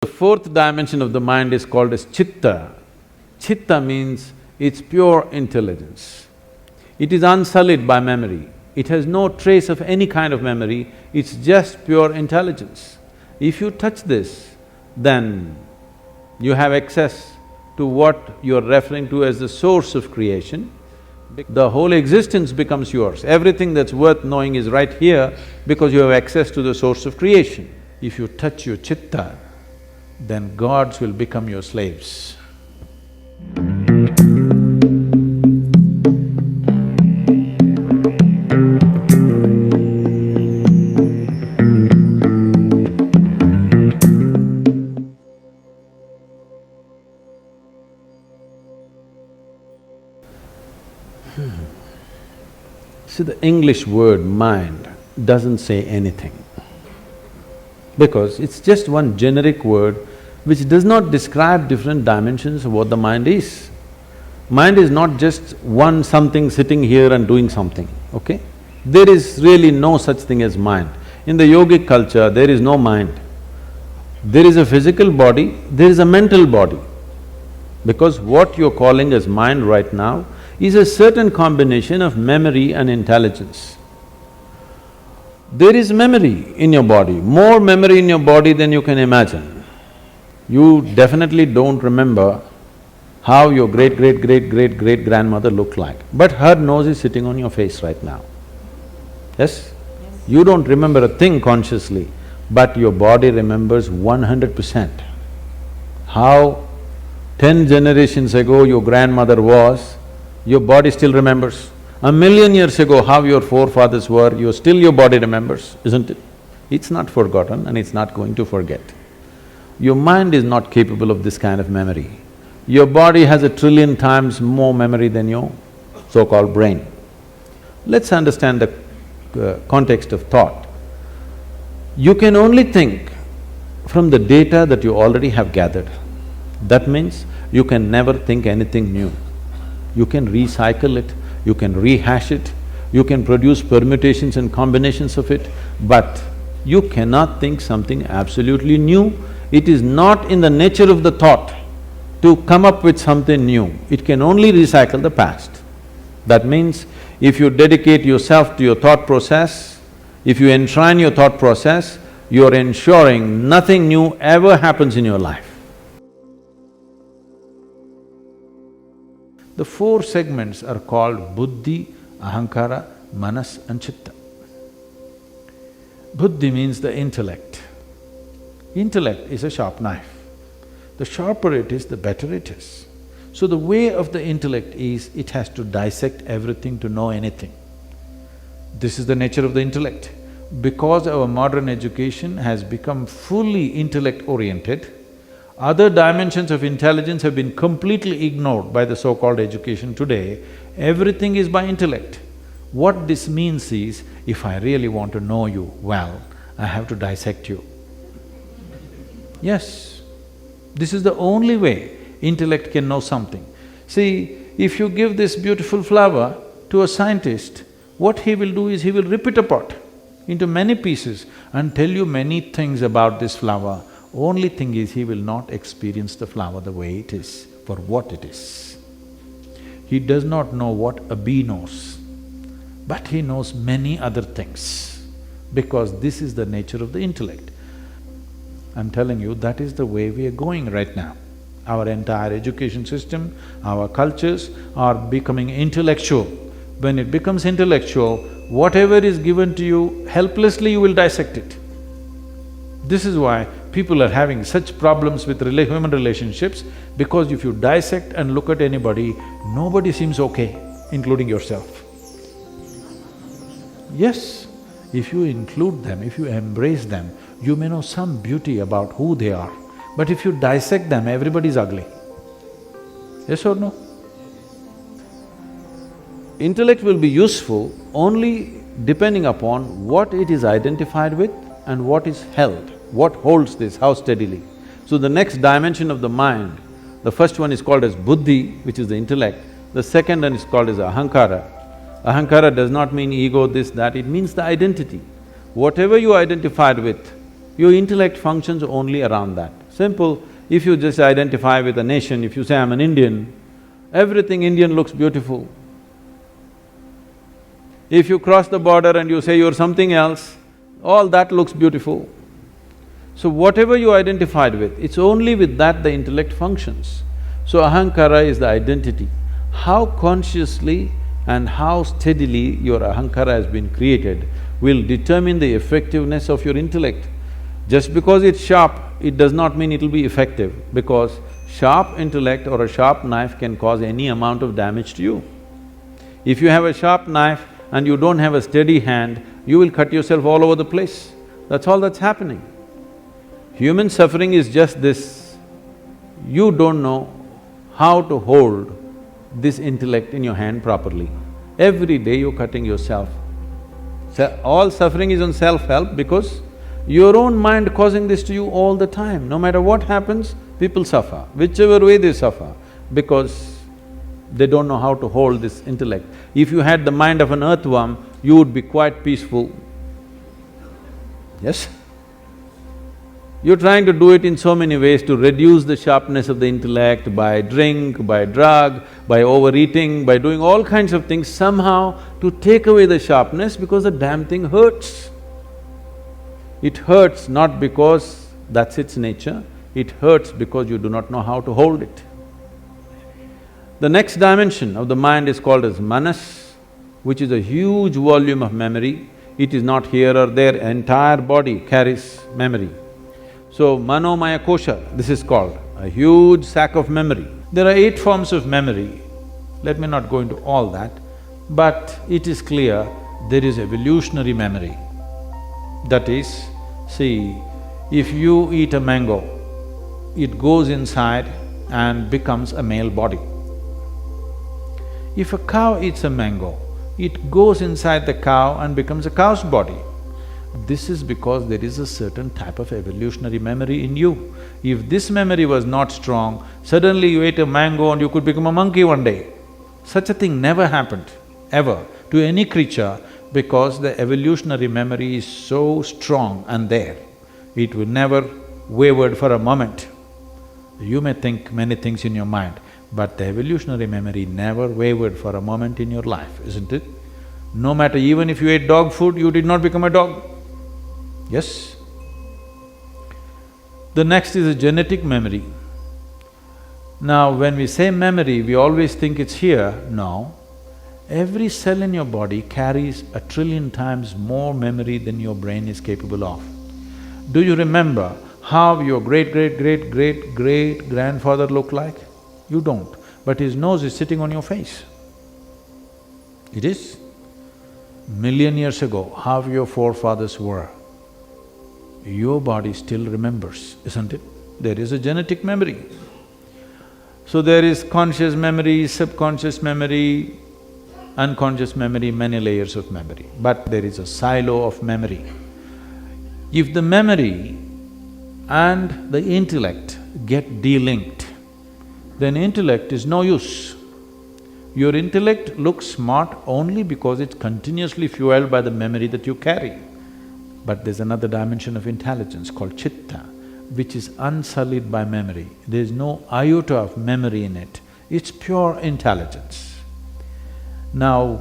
The fourth dimension of the mind is called as Chitta. Chitta means it's pure intelligence. It is unsullied by memory. It has no trace of any kind of memory, it's just pure intelligence. If you touch this, then you have access to what you're referring to as the source of creation. The whole existence becomes yours. Everything that's worth knowing is right here because you have access to the source of creation. If you touch your Chitta, then gods will become your slaves. See, the English word mind doesn't say anything because it's just one generic word which does not describe different dimensions of what the mind is. Mind is not just one something sitting here and doing something, okay? There is really no such thing as mind. In the yogic culture, there is no mind. There is a physical body, there is a mental body. Because what you're calling as mind right now is a certain combination of memory and intelligence. There is memory in your body, more memory in your body than you can imagine. You definitely don't remember how your great-great-great-great-great-grandmother looked like, but her nose is sitting on your face right now. Yes? You don't remember a thing consciously, but your body remembers 100%. How 10 generations ago your grandmother was, your body still remembers. 1,000,000 years ago how your forefathers were, your body remembers, isn't it? It's not forgotten and it's not going to forget. Your mind is not capable of this kind of memory. Your body has 1,000,000,000,000 times more memory than your so-called brain. Let's understand the context of thought. You can only think from the data that you already have gathered. That means you can never think anything new. You can recycle it, you can rehash it, you can produce permutations and combinations of it, but you cannot think something absolutely new. It is not in the nature of the thought to come up with something new, it can only recycle the past. That means, if you dedicate yourself to your thought process, if you enshrine your thought process, you're ensuring nothing new ever happens in your life. The four segments are called buddhi, ahankara, manas and chitta. Buddhi means the intellect. Intellect is a sharp knife. The sharper it is, the better it is. So the way of the intellect is, it has to dissect everything to know anything. This is the nature of the intellect. Because our modern education has become fully intellect-oriented, other dimensions of intelligence have been completely ignored by the so-called education today. Everything is by intellect. What this means is, if I really want to know you well, I have to dissect you. Yes, this is the only way intellect can know something. See, if you give this beautiful flower to a scientist, what he will do is he will rip it apart into many pieces and tell you many things about this flower. Only thing is, he will not experience the flower the way it is, for what it is. He does not know what a bee knows, but he knows many other things, because this is the nature of the intellect. I'm telling you, that is the way we are going right now. Our entire education system, our cultures are becoming intellectual. When it becomes intellectual, whatever is given to you, helplessly you will dissect it. This is why people are having such problems with human relationships, because if you dissect and look at anybody, nobody seems okay, including yourself. Yes, if you include them, if you embrace them, you may know some beauty about who they are, but if you dissect them, everybody is ugly. Yes or no? Intellect will be useful only depending upon what it is identified with and what is held, what holds this, how steadily. So the next dimension of the mind, the first one is called as buddhi, which is the intellect, the second one is called as ahankara. Ahankara does not mean ego, this, that, it means the identity. Whatever you identified with, your intellect functions only around that. Simple. If you just identify with a nation, if you say, I'm an Indian, everything Indian looks beautiful. If you cross the border and you say you're something else, all that looks beautiful. So whatever you identified with, it's only with that the intellect functions. So ahankara is the identity. How consciously and how steadily your ahankara has been created will determine the effectiveness of your intellect. Just because it's sharp, it does not mean it'll be effective, because sharp intellect or a sharp knife can cause any amount of damage to you. If you have a sharp knife and you don't have a steady hand, you will cut yourself all over the place. That's all that's happening. Human suffering is just this. You don't know how to hold this intellect in your hand properly. Every day you're cutting yourself. All suffering is on self-help because your own mind causing this to you all the time. No matter what happens, people suffer, whichever way they suffer, because they don't know how to hold this intellect. If you had the mind of an earthworm, you would be quite peaceful. Yes? You're trying to do it in so many ways to reduce the sharpness of the intellect by drink, by drug, by overeating, by doing all kinds of things somehow to take away the sharpness because the damn thing hurts. It hurts not because that's its nature, it hurts because you do not know how to hold it. The next dimension of the mind is called as manas, which is a huge volume of memory. It is not here or there, entire body carries memory. So, manomaya kosha, this is called, a huge sack of memory. There are 8 forms of memory. Let me not go into all that, but it is clear there is evolutionary memory. That is, see, if you eat a mango, it goes inside and becomes a male body. If a cow eats a mango, it goes inside the cow and becomes a cow's body. This is because there is a certain type of evolutionary memory in you. If this memory was not strong, suddenly you ate a mango and you could become a monkey one day. Such a thing never happened, ever, to any creature, because the evolutionary memory is so strong and there. It will never wavered for a moment. You may think many things in your mind, but the evolutionary memory never wavered for a moment in your life, isn't it? No matter, even if you ate dog food, you did not become a dog. Yes? The next is a genetic memory. Now, when we say memory, we always think it's here. No. Every cell in your body carries 1 trillion times more memory than your brain is capable of. Do you remember how your great-great-great-great-grandfather looked like? You don't, but his nose is sitting on your face. It is. Million years ago, how your forefathers were, your body still remembers, isn't it? There is a genetic memory. So there is conscious memory, subconscious memory, unconscious memory, many layers of memory, but there is a silo of memory. If the memory and the intellect get delinked, then intellect is no use. Your intellect looks smart only because it's continuously fueled by the memory that you carry. But there's another dimension of intelligence called Chitta, which is unsullied by memory. There's no iota of memory in it, it's pure intelligence. Now,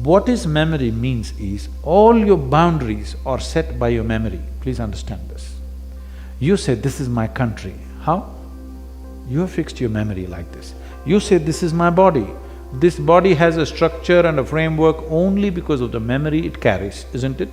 what is memory means is, all your boundaries are set by your memory. Please understand this. You say, this is my country. How? You have fixed your memory like this. You say, this is my body. This body has a structure and a framework only because of the memory it carries, isn't it?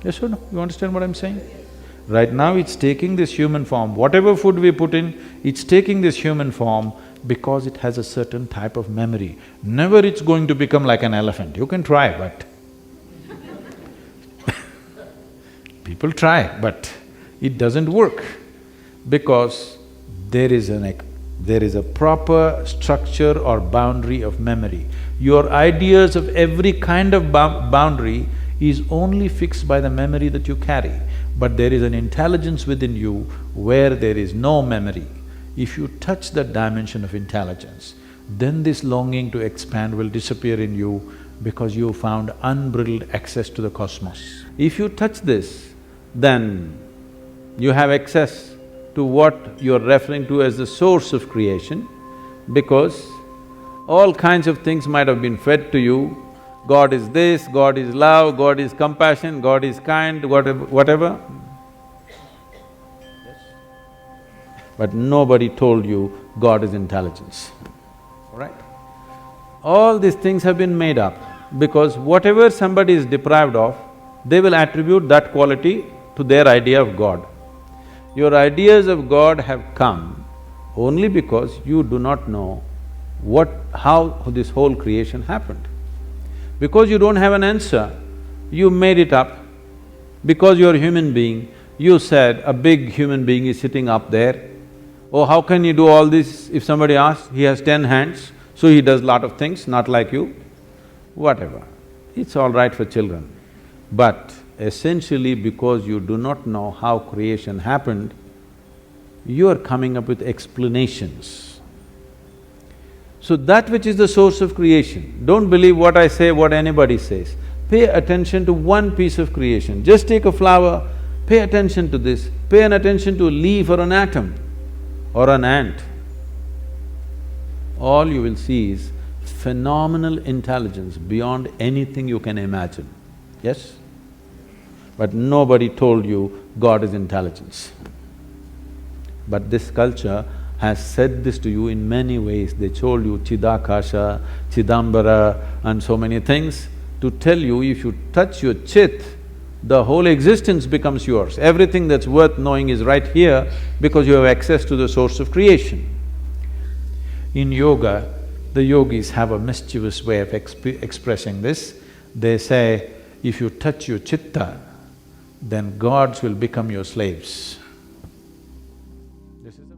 Yes or no? You understand what I'm saying? Right now it's taking this human form. Whatever food we put in, it's taking this human form because it has a certain type of memory. Never it's going to become like an elephant. You can try, but people try, but it doesn't work because there is a proper structure or boundary of memory. Your ideas of every kind of boundary is only fixed by the memory that you carry. But there is an intelligence within you where there is no memory. If you touch that dimension of intelligence, then this longing to expand will disappear in you because you found unbridled access to the cosmos. If you touch this, then you have access to what you're referring to as the source of creation, because all kinds of things might have been fed to you. God is this, God is love, God is compassion, God is kind, whatever. But nobody told you God is intelligence, right? All these things have been made up because whatever somebody is deprived of, they will attribute that quality to their idea of God. Your ideas of God have come only because you do not know how this whole creation happened. Because you don't have an answer, you made it up. Because you're a human being, you said a big human being is sitting up there. Oh, how can you do all this? If somebody asks, he has 10 hands, so he does lot of things, not like you. Whatever, it's all right for children. But essentially because you do not know how creation happened, you are coming up with explanations. So that which is the source of creation, don't believe what I say, what anybody says. Pay attention to one piece of creation. Just take a flower, pay attention to this, pay an attention to a leaf or an atom or an ant. All you will see is phenomenal intelligence beyond anything you can imagine, yes? But nobody told you God is intelligence. But this culture has said this to you in many ways. They told you Chidakasha, Chidambara and so many things to tell you if you touch your chit, the whole existence becomes yours. Everything that's worth knowing is right here because you have access to the source of creation. In yoga, the yogis have a mischievous way of expressing this. They say, if you touch your chitta, then gods will become your slaves. This is a…